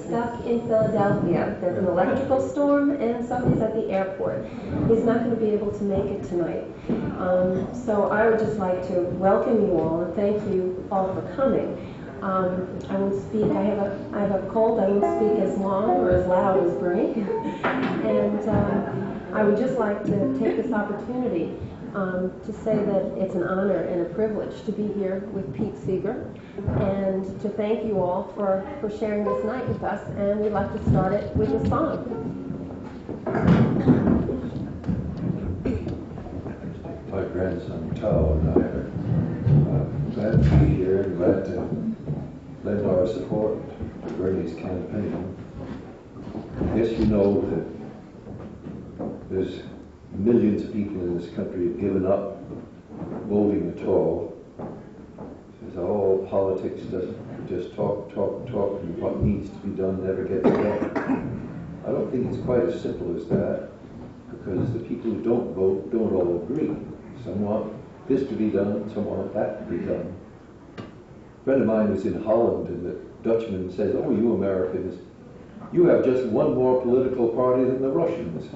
stuck in Philadelphia. There's an electrical storm and somebody's at the airport. He's not going to be able to make it tonight. So I would just like to welcome you all and thank you all for coming. I won't speak, I have a cold, I won't speak as long or as loud as Bernie. And I would just like to take this opportunity to say that it's an honor and a privilege to be here with Pete Seeger, and to thank you all for sharing this night with us. And we'd like to start it with a song. My grandson Tao and I are glad to be here and glad to lend our support to Bernie's campaign. Yes, you know that there's millions of people in this country have given up voting at all. It's all politics, just talk, and what needs to be done never gets done. I don't think it's quite as simple as that, because the people who don't vote don't all agree. Some want this to be done, some want that to be done. A friend of mine was in Holland, and the Dutchman says, "Oh, you Americans, you have just one more political party than the Russians.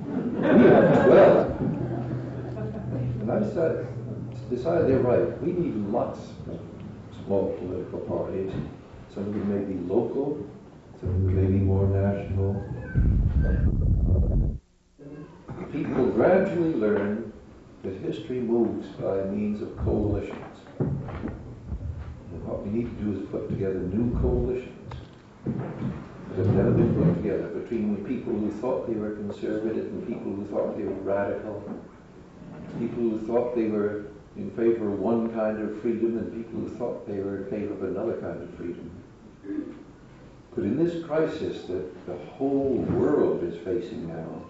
We have 12. And I decided they're right. We need lots of small political parties. Some of them may be local, some of them may be more national. People gradually learn that history moves by means of coalitions. And what we need to do is put together new coalitions that have never been put together, between the people who thought they were conservative and people who thought they were radical, people who thought they were in favor of one kind of freedom and people who thought they were in favor of another kind of freedom. But in this crisis that the whole world is facing now,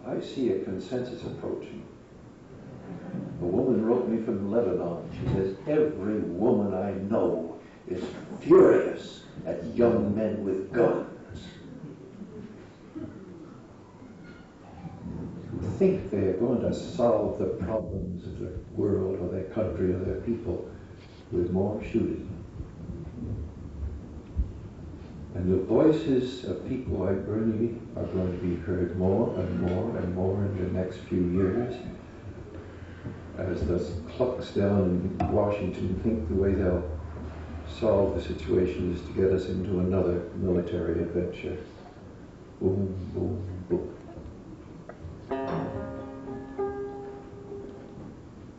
I see a consensus approaching. A woman wrote me from Lebanon. She says, "Every woman I know is furious at young men with guns who think they are going to solve the problems of their world or their country or their people with more shooting." And the voices of people like Bernie are going to be heard more and more and more in the next few years, as the clucks down in Washington think the way they'll solve the situation is to get us into another military adventure. Boom, boom, boom.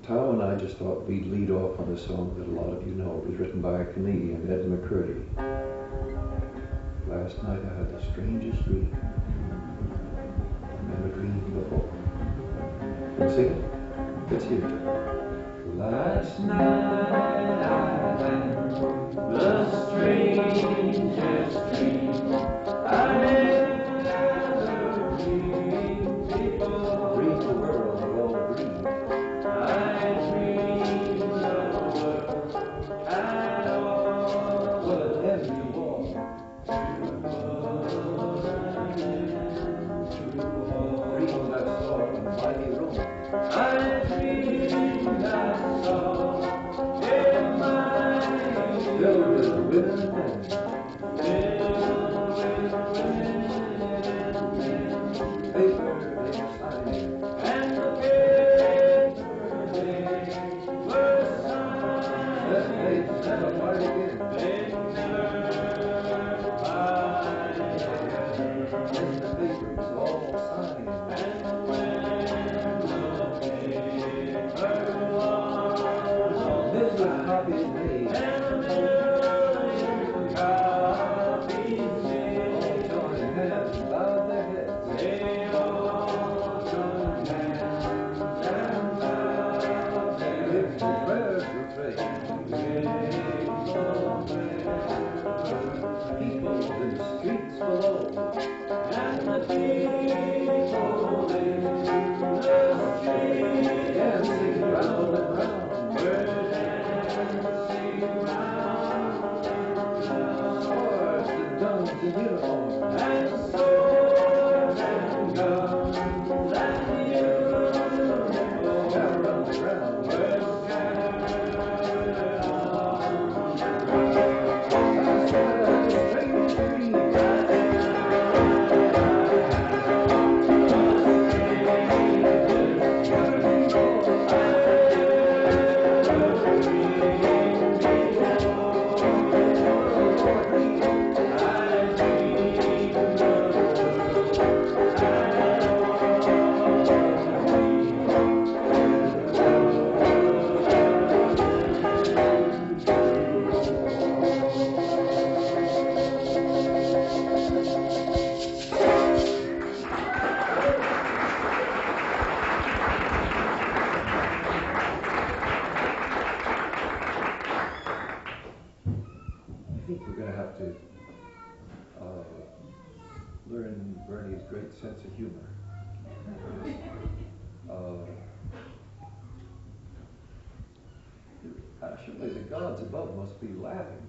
Tao and I just thought we'd lead off on a song that a lot of you know. It was written by a Canadian, Ed McCurdy. Last night I had the strangest dream. I've never dreamed before. Can you sing it? Let's hear it. Last night I had the strangest dream I've ever dreamed before. Dream the world, we all dream. I dreamed the world and all was every wall. Dreams I saw in a mighty room. I dreamed I saw in my filled with women and men. Paper they were signing, and the paper they were signing. That they never fight again. They never fight again. And the paper was all signed. And when copies made, and a million copies made. All joined hands and bowed their heads. They all joined hands and bowed their heads. If the prayers were prayed, people in the streets below, and the people in the streets dancing round and round. Guns and uniforms, and swords and guns and uniforms, scattered on the ground, were scattered on the ground. I saw a strange dream. think we're going to have to learn Bernie's great sense of humor. Actually, the gods above must be laughing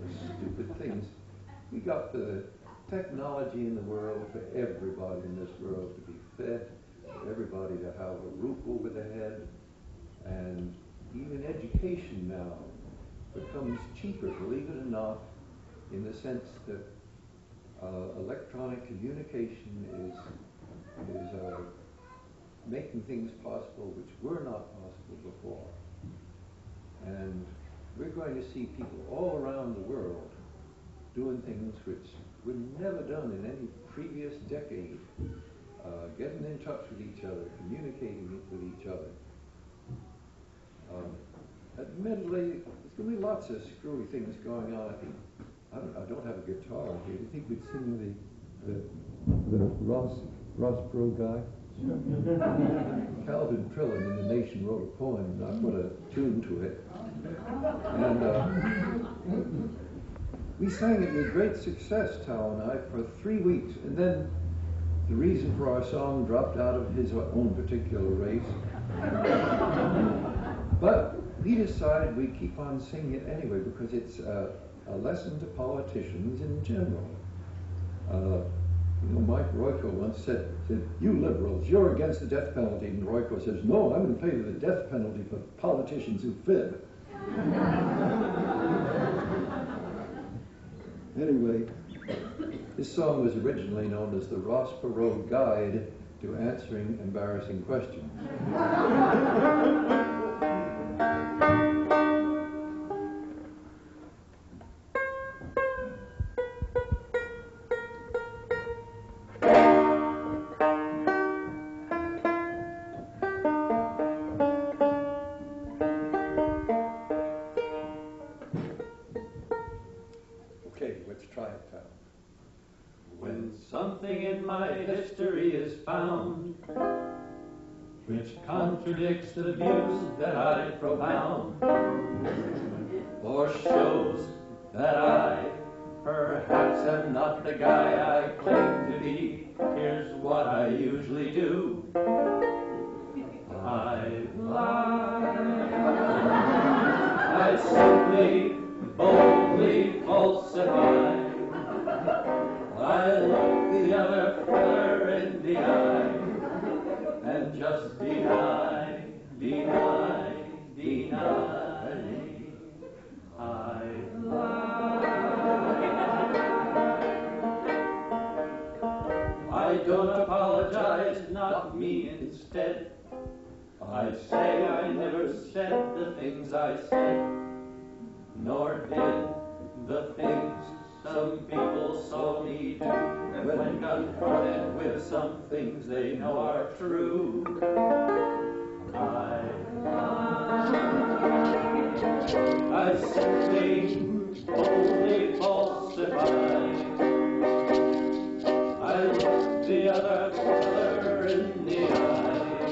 at stupid things. We got the technology in the world for everybody in this world to be fed, for everybody to have a roof over their head, and even education now becomes cheaper, believe it or not, in the sense that electronic communication is making things possible which were not possible before. And we're going to see people all around the world doing things which were never done in any previous decade, getting in touch with each other, communicating with each other. Admittedly, there's going to be lots of screwy things going on. I don't have a guitar here. Do you think we'd sing the Ross Perot guy? Calvin Trillin in The Nation wrote a poem, and I put a tune to it. And we sang it with great success, Tal and I, for 3 weeks. And then the reason for our song dropped out of his own particular race. But we decided we'd keep on singing it anyway because it's a lesson to politicians in general. Mike Royko once said, you liberals, you're against the death penalty. And Royko says, no, I'm in favor of the death penalty for politicians who fib. Anyway, this song was originally known as the Ross Perot Guide to Answering Embarrassing Questions. When something in my history is found which contradicts the views that I propound, or shows that I perhaps am not the guy I claim to be, here's what I usually do. I lie. I simply, boldly falsify. I look the other feller in the eye and just deny. I lie. I don't apologize, not me instead. I say I never said the things I said, nor did the things some people saw me do when confronted with some things they know are true. I simply boldly falsify. I look the other feller in the eye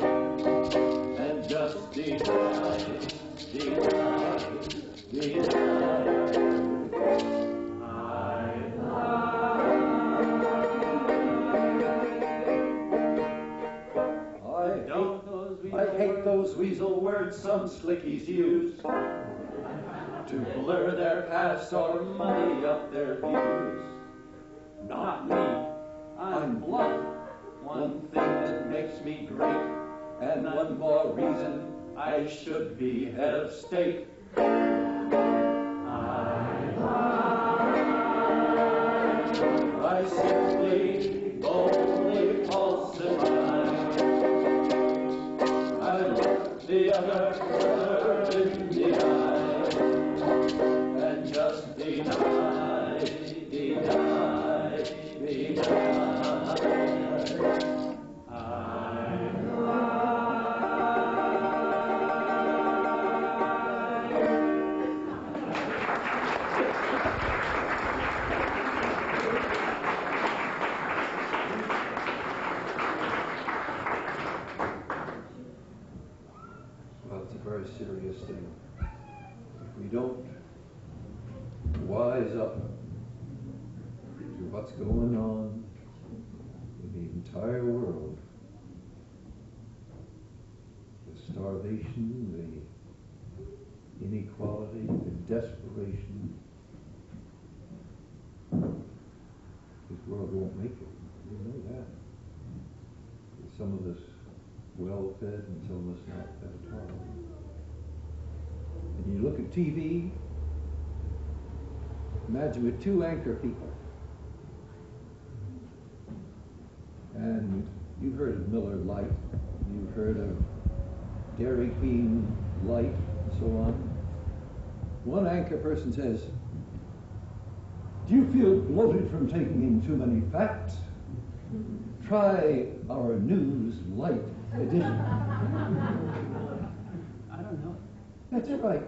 and just deny. I hate those weasel words some slickies use to blur their past or muddy up their views. Not me, I'm blunt. One thing that makes me great, and one more reason I should be head of state. I simply boldly falsify. I look the other feller in the eye and just deny. Well, it's a very serious thing. If we don't wise rise up to what's going on in the entire world. The starvation, the inequality, the desperation. This world won't make it. You know that. Some of us well-fed and some of us not fed at all. And you look at TV, imagine with two anchor people. And you've heard of Miller Lite, you've heard of Dairy Queen Light, and so on. One anchor person says, "Do you feel bloated from taking in too many fats? Try our News Light edition." I don't know. That's right.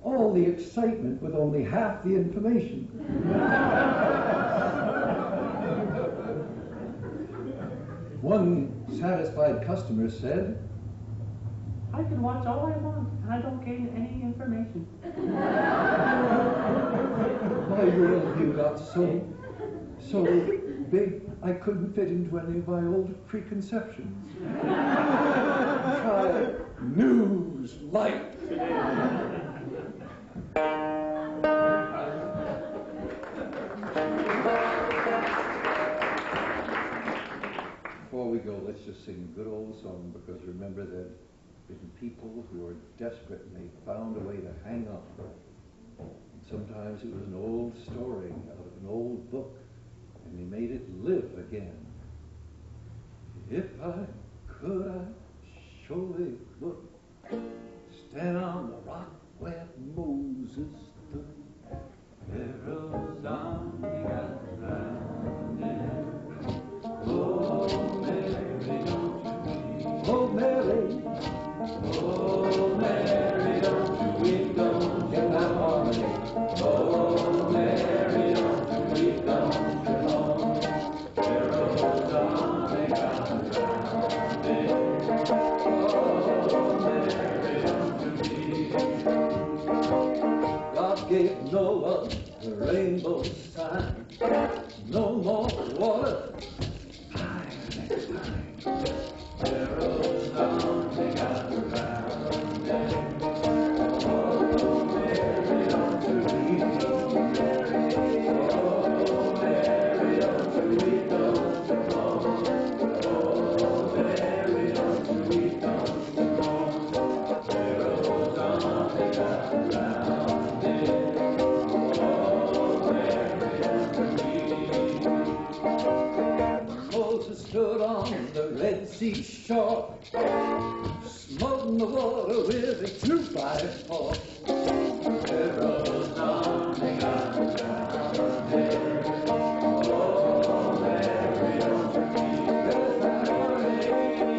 All the excitement with only half the information. One satisfied customer said, "I can watch all I want, and I don't gain any information." "My worldview got so big I couldn't fit into any of my old preconceptions." Try News Light today. Before we go, let's just sing a good old song, because remember that in people who are desperate and they found a way to hang on. Sometimes it was an old story out of an old book, and they made it live again. If I could, I surely would stand on the rock where Moses stood. Pharaoh's army got drowned. Oh, Mary, don't you weep. Oh, Mary, Oh, Mary, don't you weep, don't you in that harmony. Oh, Mary, don't you weep, don't you mourn. Pharaoh's army got drowned. Oh, Mary, don't you weep. God gave Noah the rainbow sign. No more water. Next time. Pharaoh's army got drowned. Oh, Mary, don't you weep. Oh, Mary, don't you weep, don't you mourn. Oh, Mary, don't you weep, don't you mourn. Pharaoh's army got drowned. Oh, Mary, don't you weep. Moses stood on the Red Sea shore, smoting the water with a 2-by-4. Pharaoh's army got drowned. Oh, Mary, don't you weep.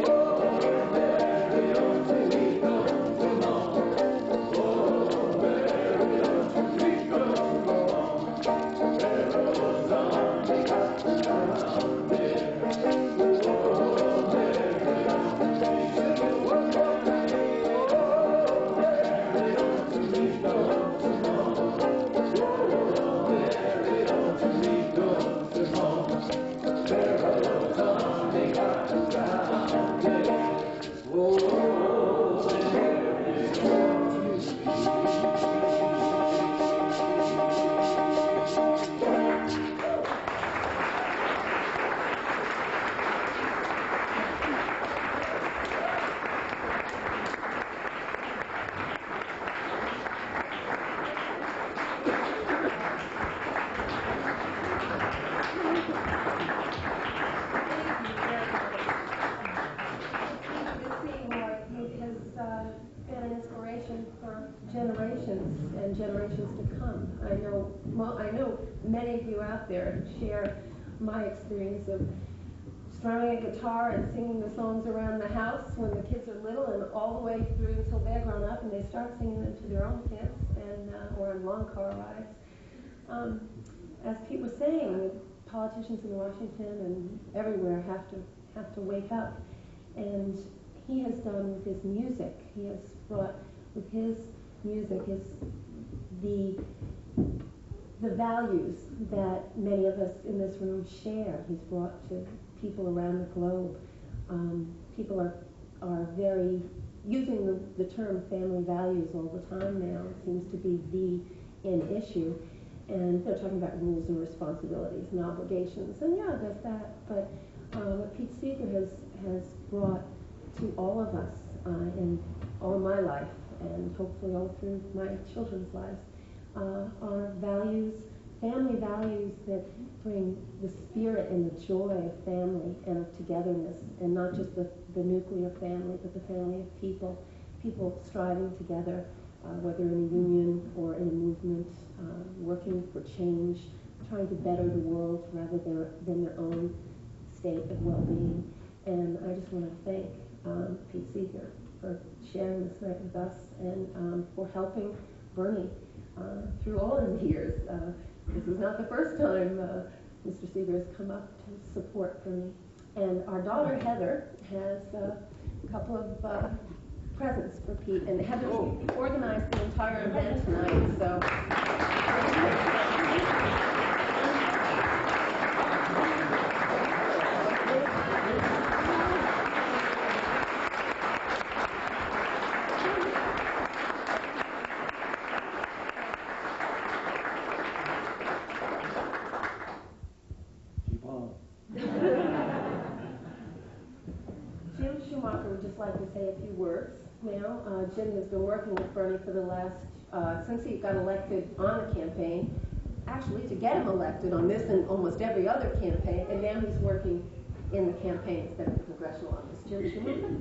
Oh, Mary, don't you weep, don't you mourn. Oh, Mary, don't you weep, don't you mourn. Pharaoh's army got drowned. Oh, Mary, don't you weep. Sing it one more time. Oh, Mary, don't you weep, don't you mourn. Oh, Mary, don't you weep, don't you mourn. Pharaoh's army got drowned. Oh, Mary, don't you Seeger, he has been an inspiration for generations and generations to come. I know many of you out there share my experience of strumming a guitar and singing the songs around the house when the kids are little, and all the way through until they're grown up and they start singing them to their own kids and or in long car rides. As Pete was saying, politicians in Washington and everywhere have to wake up, and he has done with his music. He has brought with his music is the the values that many of us in this room share. He's brought to people around the globe. People are very using the term family values all the time now. It seems to be the in issue. And they're talking about rules and responsibilities and obligations. And yeah, there's that. But what Pete Seeger has brought to all of us in all my life, and hopefully all through my children's lives, are values, family values that bring the spirit and the joy of family and of togetherness, and not just the nuclear family, but the family of people striving together, whether in a union or in a movement, working for change, trying to better the world rather than their own state of well-being. And I just want to thank Pete Seeger for sharing this night with us and for helping Bernie through all his years. This is not the first time Mr. Seeger has come up to support Bernie. And our daughter Heather has a couple of presents for Pete. And Heather organized the entire event tonight, so. Jim Schumaker would just like to say a few words now. Jim has been working with Bernie for the last, since he got elected on the campaign, actually to get him elected on this and almost every other campaign, and now he's working in the campaign instead of the congressional office. Jim Schumaker?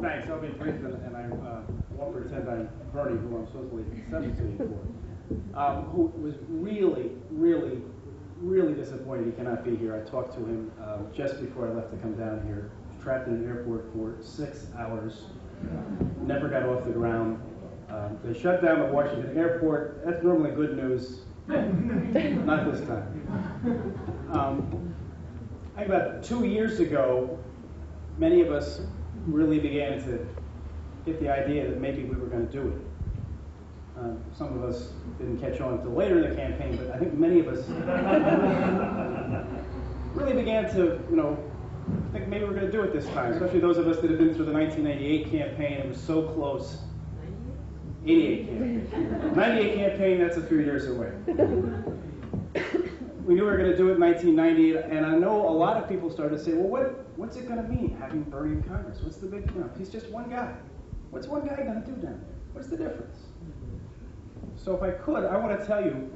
Thanks, I'll be brief, and I won't pretend I'm Bernie, who I'm supposedly substituting for, who was really, really, really disappointed he cannot be here. I talked to him just before I left to come down here. Trapped in an airport for 6 hours, never got off the ground. They shut down the Washington airport. That's normally good news. Not this time. I think about 2 years ago, many of us really began to get the idea that maybe we were going to do it. Some of us didn't catch on until later in the campaign, but I think many of us really began to, think maybe we're going to do it this time, especially those of us that have been through the 1998 campaign. It was so close. 88 campaign. 98 campaign, that's a few years away. We knew we were going to do it in 1998, and I know a lot of people started to say, well, what's it going to mean, having Bernie in Congress? What's the big deal? He's just one guy. What's one guy going to do down there? What's the difference? So if I could, I want to tell you,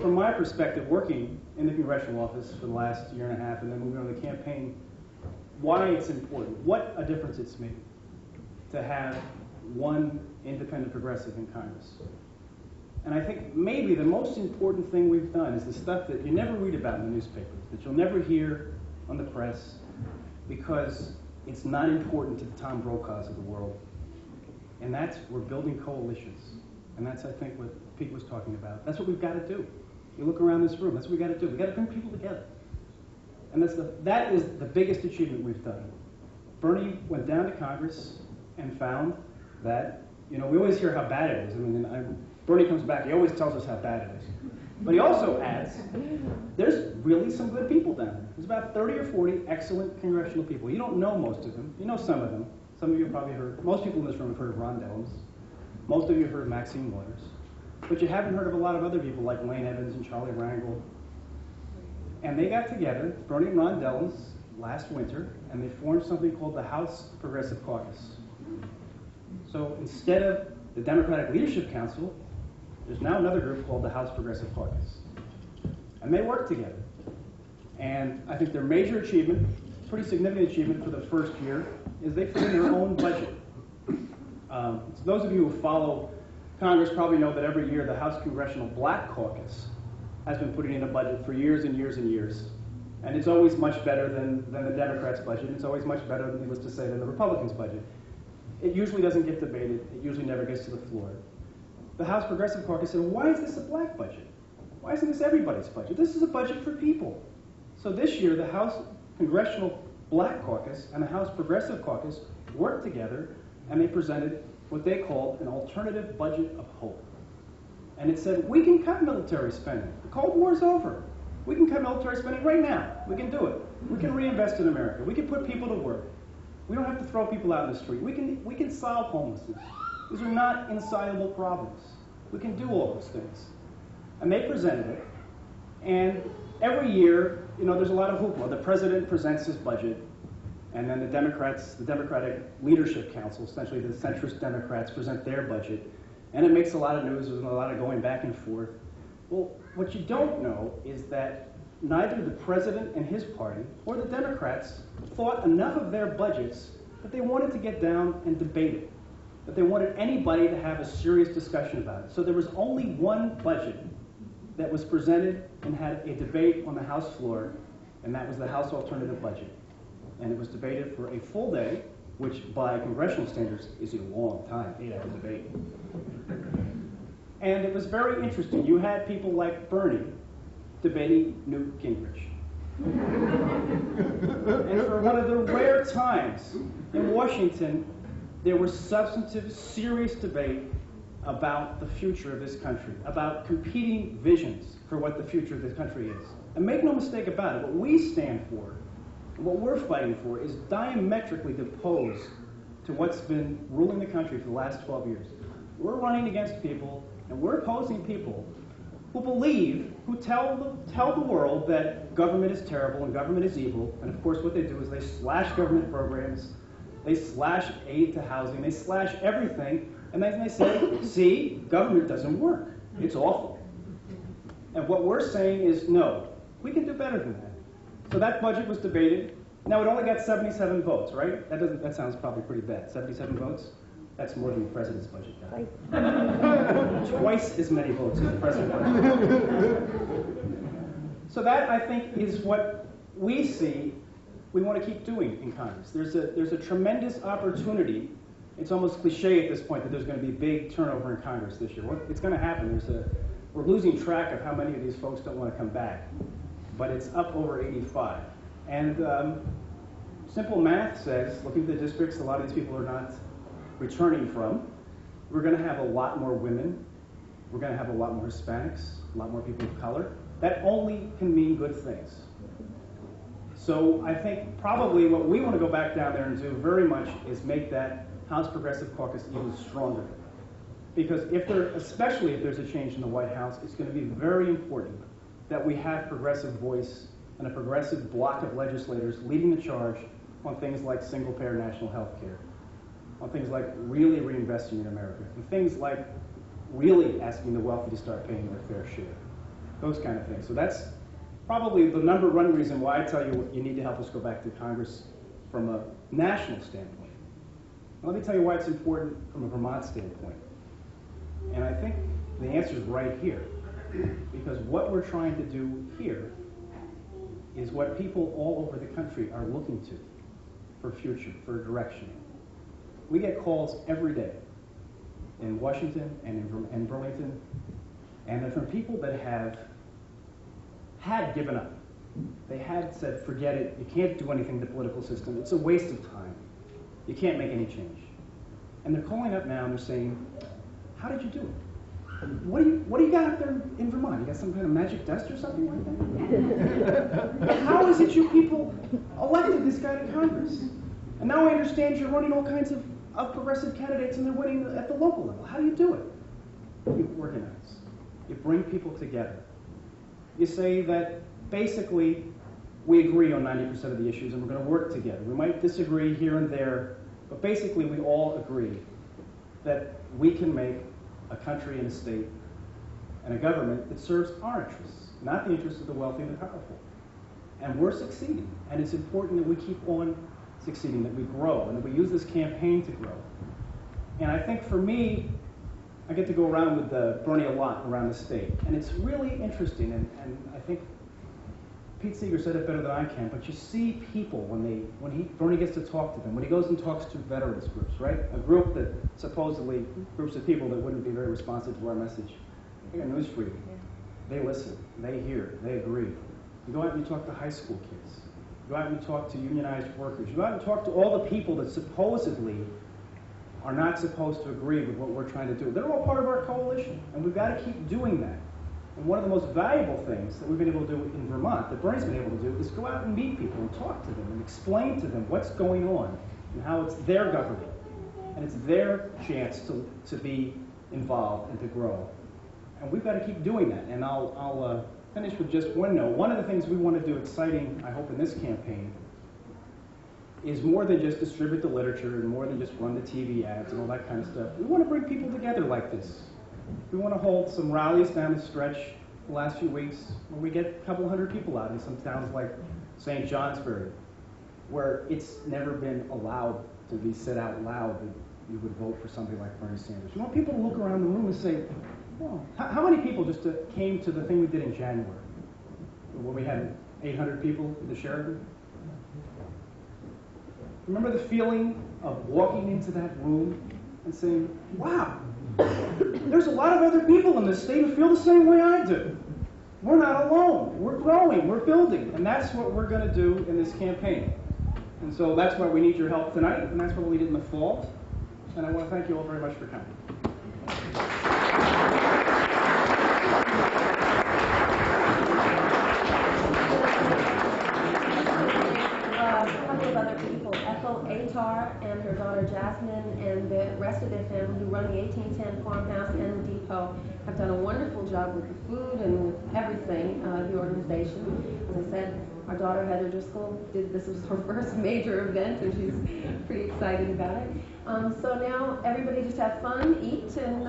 from my perspective, working in the congressional office for the last year and a half and then moving on to the campaign, why it's important, what a difference it's made to have one independent progressive in Congress. And I think maybe the most important thing we've done is the stuff that you never read about in the newspapers, that you'll never hear on the press, because it's not important to the Tom Brokaws of the world. And that's, we're building coalitions. And that's, I think, what Pete was talking about. That's what we've got to do. You look around this room, that's what we've got to do. We've got to bring people together. And that is the biggest achievement we've done. Bernie went down to Congress and found that, we always hear how bad it is. Bernie comes back, he always tells us how bad it is. But he also adds, there's really some good people down there. There's about 30 or 40 excellent congressional people. You don't know most of them. You know some of them. Some of you have probably heard, most people in this room have heard of Ron Dellums. Most of you have heard of Maxine Waters. But you haven't heard of a lot of other people like Lane Evans and Charlie Rangel. And they got together, Bernie and Ron Dellums, last winter, and they formed something called the House Progressive Caucus. So instead of the Democratic Leadership Council, there's now another group called the House Progressive Caucus. And they work together. And I think their major achievement, pretty significant achievement for the first year, is they put in their own budget. So those of you who follow Congress probably know that every year the House Congressional Black Caucus has been putting in a budget for years and years and years. And it's always much better than the Democrats' budget. It's always much better, needless to say, than the Republicans' budget. It usually doesn't get debated. It usually never gets to the floor. The House Progressive Caucus said, why is this a black budget? Why isn't this everybody's budget? This is a budget for people. So this year, the House Congressional Black Caucus and the House Progressive Caucus worked together, and they presented what they called an alternative budget of hope. and it said, we can cut military spending. The Cold War's over. We can cut military spending right now. We can do it. We can reinvest in America. We can put people to work. We don't have to throw people out in the street. We can solve homelessness. These are not insoluble problems. We can do all those things. And they presented it. And every year, there's a lot of hoopla. The president presents his budget, and then the Democratic Leadership Council, essentially the centrist Democrats, present their budget. And it makes a lot of news. There's a lot of going back and forth. Well, what you don't know is that neither the president and his party or the Democrats thought enough of their budgets that they wanted to get down and debate it, that they wanted anybody to have a serious discussion about it. So there was only one budget that was presented and had a debate on the House floor, and that was the House Alternative Budget. And it was debated for a full day, which by congressional standards is a long time, 8-hour debate. And it was very interesting. You had people like Bernie debating Newt Gingrich. And for one of the rare times in Washington, there was substantive, serious debate about the future of this country, about competing visions for what the future of this country is. And make no mistake about it, what we stand for, what we're fighting for, is diametrically opposed to what's been ruling the country for the last 12 years. We're running against people, and we're opposing people who believe, who tell the world that government is terrible and government is evil, and of course what they do is they slash government programs, they slash aid to housing, they slash everything, and then they say, see, government doesn't work. It's awful. And what we're saying is, no, we can do better than that. So that budget was debated. Now, it only got 77 votes, right? That sounds probably pretty bad. 77 votes? That's more than the president's budget got. Twice as many votes as the president's budget. So that, I think, is what we see we want to keep doing in Congress. There's a tremendous opportunity. It's almost cliche at this point that there's going to be big turnover in Congress this year. Well, it's going to happen. We're losing track of how many of these folks don't want to come back, but it's up over 85. And simple math says, looking at the districts a lot of these people are not returning from, we're going to have a lot more women, we're going to have a lot more Hispanics, a lot more people of color. That only can mean good things. So I think probably what we want to go back down there and do very much is make that House Progressive Caucus even stronger. Because especially if there's a change in the White House, it's going to be very important that we have progressive voice and a progressive block of legislators leading the charge on things like single-payer national health care, on things like really reinvesting in America, and things like really asking the wealthy to start paying their fair share, those kind of things. So that's probably the number one reason why I tell you you need to help us go back to Congress from a national standpoint. And let me tell you why it's important from a Vermont standpoint. And I think the answer is right here. Because what we're trying to do here is what people all over the country are looking to for future, for direction. We get calls every day in Washington and in Burlington, and they're from people that had given up. They had said, forget it, you can't do anything to the political system, it's a waste of time. You can't make any change. And they're calling up now and they're saying, how did you do it? What do you got up there in Vermont? You got some kind of magic dust or something like that? How is it you people elected this guy to Congress? And now I understand you're running all kinds of progressive candidates and they're winning at the local level. How do you do it? You organize. You bring people together. You say that basically we agree on 90% of the issues and we're going to work together. We might disagree here and there, but basically we all agree that we can make a country and a state and a government that serves our interests, not the interests of the wealthy and the powerful. And we're succeeding. And it's important that we keep on succeeding, that we grow, and that we use this campaign to grow. And I think for me, I get to go around with Bernie a lot around the state. And it's really interesting, and I think Pete Seeger said it better than I can, but you see people when Bernie gets to talk to them, when he goes and talks to veterans groups, right? A group that supposedly, groups of people that wouldn't be very responsive to our message. I got news for you. They listen, they hear, they agree. You go out and you talk to high school kids. You go out and you talk to unionized workers. You go out and talk to all the people that supposedly are not supposed to agree with what we're trying to do. They're all part of our coalition, and we've got to keep doing that. And one of the most valuable things that we've been able to do in Vermont, that Bernie's been able to do, is go out and meet people and talk to them and explain to them what's going on and how it's their government and it's their chance to be involved and to grow. And we've got to keep doing that. And I'll finish with just one note. One of the things we want to do exciting, I hope, in this campaign is more than just distribute the literature and more than just run the TV ads and all that kind of stuff. We want to bring people together like this. We want to hold some rallies down the stretch the last few weeks where we get a couple hundred people out in some towns like St. Johnsbury, where it's never been allowed to be said out loud that you would vote for somebody like Bernie Sanders. We want people to look around the room and say, oh, how many people just came to the thing we did in January, where we had 800 people at the Sheraton? Remember the feeling of walking into that room and saying, wow, there's a lot of other people in this state who feel the same way I do. We're not alone. We're growing. We're building. And that's what we're going to do in this campaign. And so that's why we need your help tonight, and that's what we did in the fall. And I want to thank you all very much for coming. A couple of other people, Ethel Atar and her daughter Jasmine and the rest of their family who run the 1810 farmhouse and the depot have done a wonderful job with the food and with everything, the organization. As I said, our daughter Heather Driscoll this was her first major event and she's pretty excited about it. So now everybody just have fun, eat, and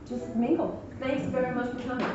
just mingle. Thanks very much for coming.